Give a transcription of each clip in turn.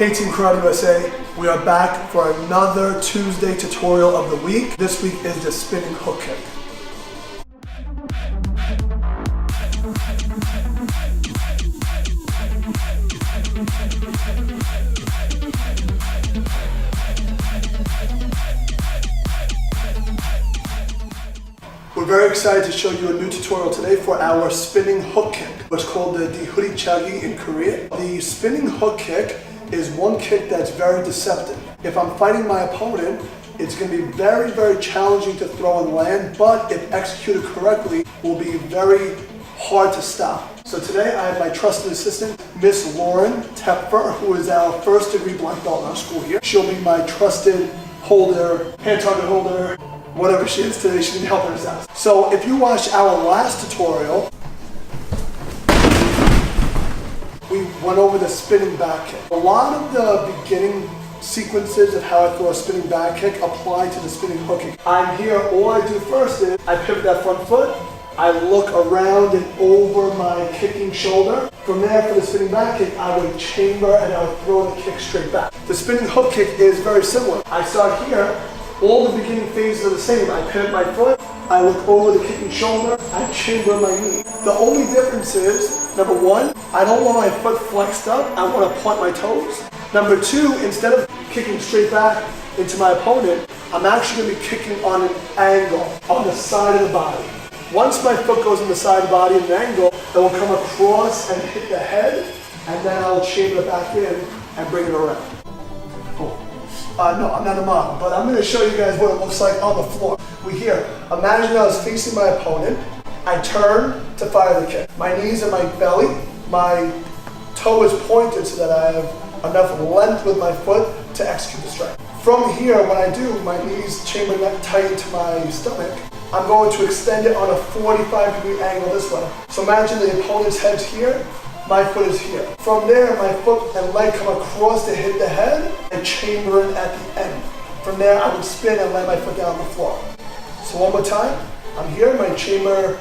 Hey Team Karate USA, we are back for another Tuesday tutorial of the week. This week is the spinning hook kick. We're very excited to show you a new tutorial today for our spinning hook kick, what's called the Dihuri in Korean. The spinning hook kick is one kick that's very deceptive. If I'm fighting my opponent, it's going to be very, very challenging to throw and land, but if executed correctly, will be very hard to stop. So today I have my trusted assistant, Miss Lauren Tepfer, who is our first degree black belt in our school here. She'll be my trusted holder, hand target holder, whatever she is today. She can help us out. So if you watched our last tutorial, we went over the spinning back kick. A lot of the beginning sequences of how I throw a spinning back kick apply to the spinning hook kick. I'm here, all I do first is I pivot that front foot, I look around and over my kicking shoulder. From there, for the spinning back kick, I would chamber and I would throw the kick straight back. The spinning hook kick is very similar. I start here, all the beginning phases are the same. I pivot my foot, I look over the kicking shoulder, I chamber my knee. The only difference is, number one, I don't want my foot flexed up, I want to point my toes. Number two, instead of kicking straight back into my opponent, I'm actually going to be kicking on an angle, on the side of the body. Once my foot goes on the side of the body at an angle, it will come across and hit the head, and then I'll chamber it back in and bring it around. No, I'm not a model, but I'm going to show you guys what it looks like on the floor. Imagine I was facing my opponent, I turn to fire the kick. My knees are my belly, my toe is pointed so that I have enough length with my foot to execute the strike. From here, what I do, my knees chamber tight into my stomach, I'm going to extend it on a 45-degree angle this way. So imagine the opponent's head's here, my foot is here. From there, my foot and leg come across to hit the head and chamber it at the end. From there, I would spin and lay my foot down on the floor. So one more time, I'm here, my chamber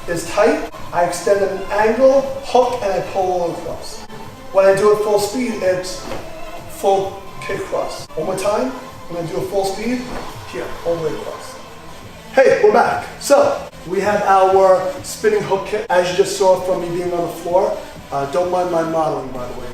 is tight, I extend at an angle, hook, and I pull all across. When I do it full speed, it's full kick cross. One more time, I'm going to do a full speed, here, all the way across. Hey, we're back. So, we have our spinning hook kick, as you just saw from me being on the floor. Don't mind my modeling, by the way.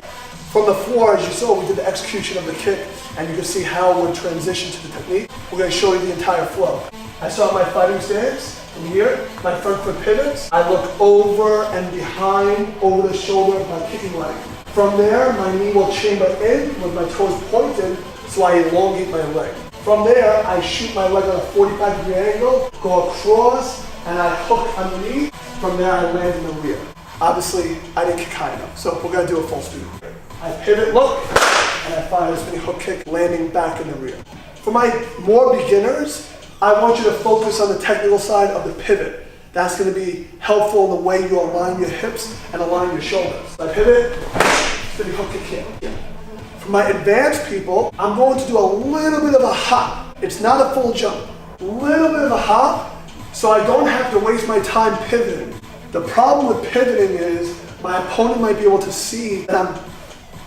From the floor, as you saw, we did the execution of the kick, and you can see how it would transition to the technique. We're going to show you the entire flow. I start my fighting stance. From here, my front foot pivots. I look over and behind, over the shoulder of my kicking leg. From there, my knee will chamber in with my toes pointed, so I elongate my leg. From there, I shoot my leg on a 45-degree angle, go across, and I hook underneath. From there, I land in the rear. Obviously, I didn't kick high enough, so we're going to do a full speed. I pivot, look, and I fire a spinning hook kick, landing back in the rear. For my more beginners, I want you to focus on the technical side of the pivot. That's going to be helpful in the way you align your hips and align your shoulders. I pivot, spinning hook kick here. For my advanced people, I'm going to do a little bit of a hop. It's not a full jump. A little bit of a hop, so I don't have to waste my time pivoting. The problem with pivoting is my opponent might be able to see that I'm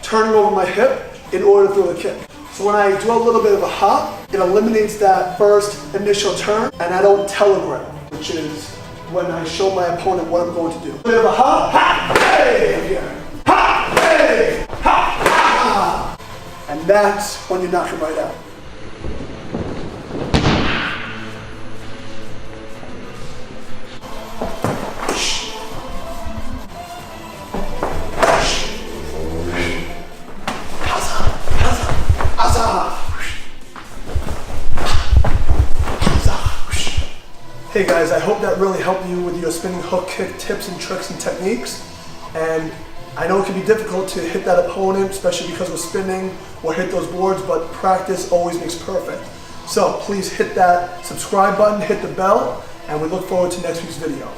turning over my hip in order to throw the kick. So when I do a little bit of a hop, it eliminates that first initial turn, and I don't telegraph, which is when I show my opponent what I'm going to do. A bit of a hop, hop, hey, here. Hop, hey, hop, ha. And that's when you knock him right out. Hey guys, I hope that really helped you with your spinning hook kick tips and tricks and techniques. And I know it can be difficult to hit that opponent, especially because we're spinning or hit those boards, but practice always makes perfect. So please hit that subscribe button, hit the bell, and we look forward to next week's video.